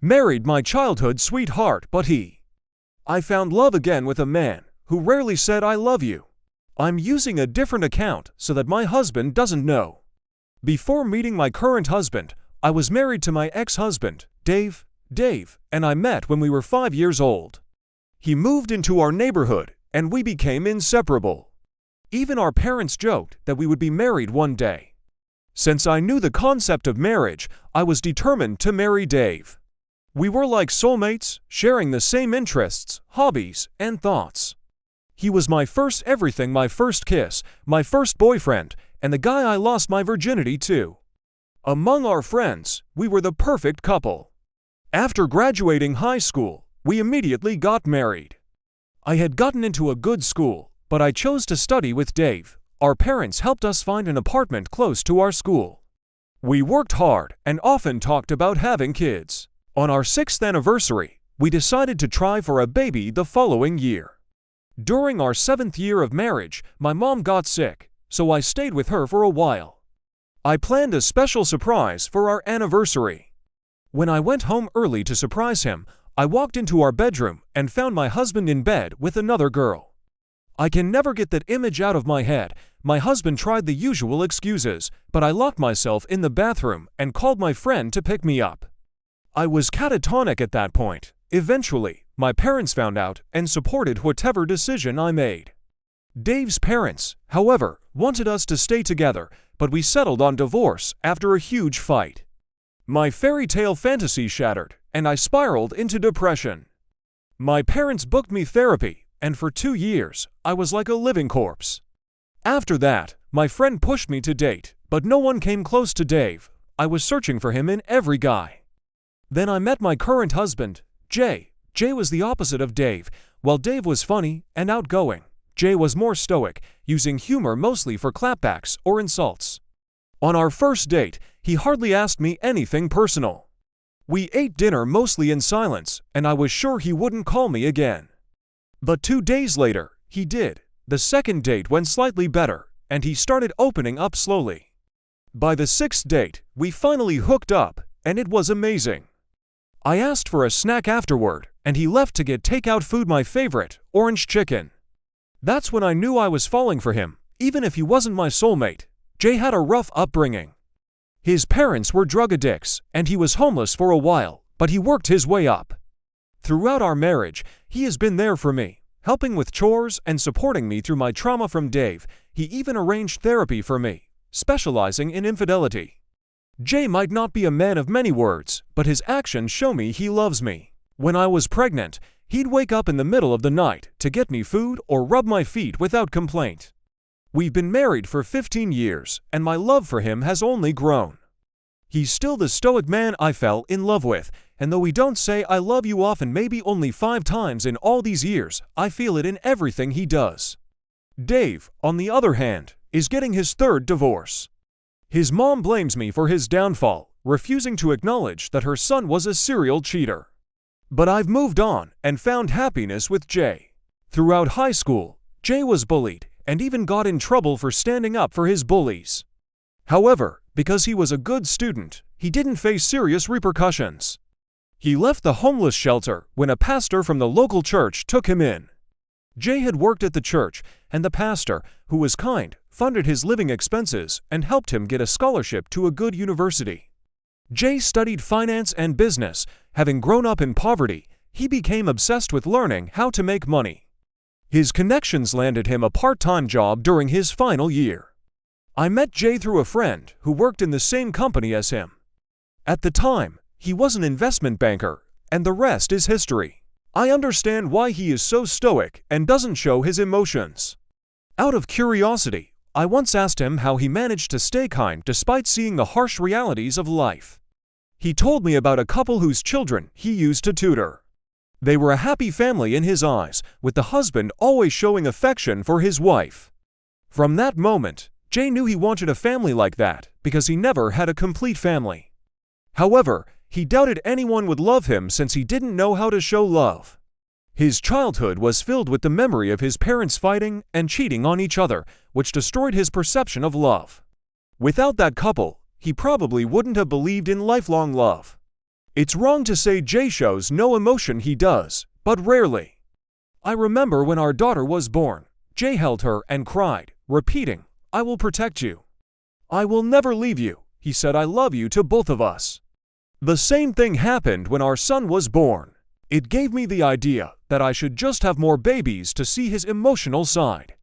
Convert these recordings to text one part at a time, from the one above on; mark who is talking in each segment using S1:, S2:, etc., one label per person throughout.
S1: Married my childhood sweetheart, but I found love again with a man who rarely said I love you. I'm using a different account so that my husband doesn't know. Before meeting my current husband, I was married to my ex-husband, Dave, and I met when we were 5 years old. He moved into our neighborhood, and we became inseparable. Even our parents joked that we would be married one day. Since I knew the concept of marriage, I was determined to marry Dave. We were like soulmates, sharing the same interests, hobbies, and thoughts. He was my first everything, my first kiss, my first boyfriend, and the guy I lost my virginity to. Among our friends, we were the perfect couple. After graduating high school, we immediately got married. I had gotten into a good school, but I chose to study with Dave. Our parents helped us find an apartment close to our school. We worked hard and often talked about having kids. On our 6th anniversary, we decided to try for a baby the following year. During our 7th year of marriage, my mom got sick, so I stayed with her for a while. I planned a special surprise for our anniversary. When I went home early to surprise him, I walked into our bedroom and found my husband in bed with another girl. I can never get that image out of my head. My husband tried the usual excuses, but I locked myself in the bathroom and called my friend to pick me up. I was catatonic at that point. Eventually, my parents found out and supported whatever decision I made. Dave's parents, however, wanted us to stay together, but we settled on divorce after a huge fight. My fairy tale fantasy shattered, and I spiraled into depression. My parents booked me therapy, and for 2 years, I was like a living corpse. After that, my friend pushed me to date, but no one came close to Dave. I was searching for him in every guy. Then I met my current husband, Jay. Jay was the opposite of Dave. While Dave was funny and outgoing, Jay was more stoic, using humor mostly for clapbacks or insults. On our first date, he hardly asked me anything personal. We ate dinner mostly in silence, and I was sure he wouldn't call me again. But 2 days later, he did. The second date went slightly better, and he started opening up slowly. By the 6th date, we finally hooked up, and it was amazing. I asked for a snack afterward, and he left to get takeout food, my favorite, orange chicken. That's when I knew I was falling for him, even if he wasn't my soulmate. Jay had a rough upbringing. His parents were drug addicts, and he was homeless for a while, but he worked his way up. Throughout our marriage, he has been there for me, helping with chores and supporting me through my trauma from Dave. He even arranged therapy for me, specializing in infidelity. Jay might not be a man of many words, but his actions show me he loves me. When I was pregnant, he'd wake up in the middle of the night to get me food or rub my feet without complaint. We've been married for 15 years, and my love for him has only grown. He's still the stoic man I fell in love with, and though we don't say I love you often, maybe only 5 times in all these years, I feel it in everything he does. Dave, on the other hand, is getting his 3rd divorce. His mom blames me for his downfall, refusing to acknowledge that her son was a serial cheater. But I've moved on and found happiness with Jay. Throughout high school, Jay was bullied and even got in trouble for standing up for his bullies. However, because he was a good student, he didn't face serious repercussions. He left the homeless shelter when a pastor from the local church took him in. Jay had worked at the church, and the pastor, who was kind, funded his living expenses and helped him get a scholarship to a good university. Jay studied finance and business. Having grown up in poverty, he became obsessed with learning how to make money. His connections landed him a part-time job during his final year. I met Jay through a friend who worked in the same company as him. At the time, he was an investment banker, and the rest is history. I understand why he is so stoic and doesn't show his emotions. Out of curiosity, I once asked him how he managed to stay kind despite seeing the harsh realities of life. He told me about a couple whose children he used to tutor. They were a happy family in his eyes, with the husband always showing affection for his wife. From that moment, Jay knew he wanted a family like that because he never had a complete family. However, he doubted anyone would love him since he didn't know how to show love. His childhood was filled with the memory of his parents fighting and cheating on each other, which destroyed his perception of love. Without that couple, he probably wouldn't have believed in lifelong love. It's wrong to say Jay shows no emotion, he does, but rarely. I remember when our daughter was born, Jay held her and cried, repeating, "I will protect you. I will never leave you." He said "I love you" to both of us. The same thing happened when our son was born. It gave me the idea that I should just have more babies to see his emotional side.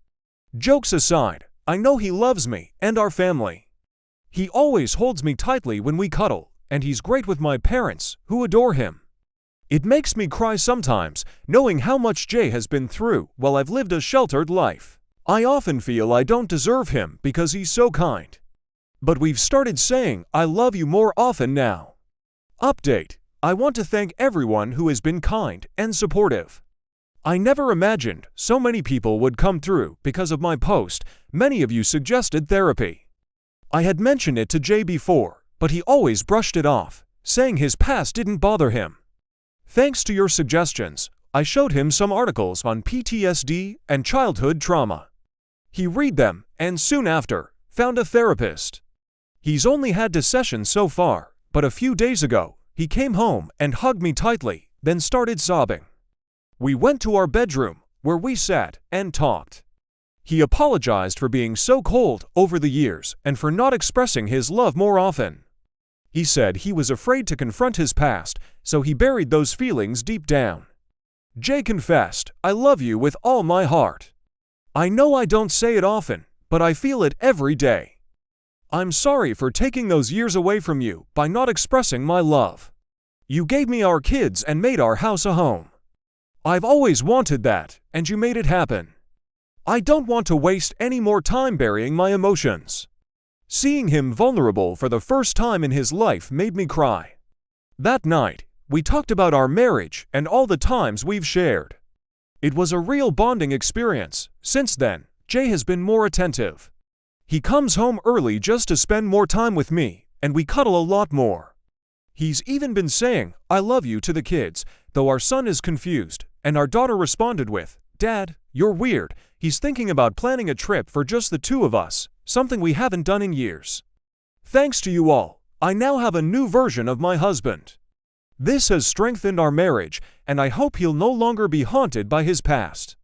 S1: Jokes aside, I know he loves me and our family. He always holds me tightly when we cuddle, and he's great with my parents, who adore him. It makes me cry sometimes, knowing how much Jay has been through while I've lived a sheltered life. I often feel I don't deserve him because he's so kind. But we've started saying "I love you" more often now. Update: I want to thank everyone who has been kind and supportive. I never imagined so many people would come through because of my post. Many of you suggested therapy. I had mentioned it to Jay before, but he always brushed it off, saying his past didn't bother him. Thanks to your suggestions, I showed him some articles on PTSD and childhood trauma. He read them and soon after found a therapist. He's only had 2 sessions so far, but a few days ago, he came home and hugged me tightly, then started sobbing. We went to our bedroom, where we sat and talked. He apologized for being so cold over the years and for not expressing his love more often. He said he was afraid to confront his past, so he buried those feelings deep down. Jay confessed, "I love you with all my heart. I know I don't say it often, but I feel it every day. I'm sorry for taking those years away from you by not expressing my love. You gave me our kids and made our house a home. I've always wanted that, and you made it happen. I don't want to waste any more time burying my emotions." Seeing him vulnerable for the first time in his life made me cry. That night, we talked about our marriage and all the times we've shared. It was a real bonding experience. Since then, Jay has been more attentive. He comes home early just to spend more time with me, and we cuddle a lot more. He's even been saying "I love you" to the kids, though our son is confused, and our daughter responded with, "Dad, you're weird." He's thinking about planning a trip for just the 2 of us, something we haven't done in years. Thanks to you all, I now have a new version of my husband. This has strengthened our marriage, and I hope he'll no longer be haunted by his past.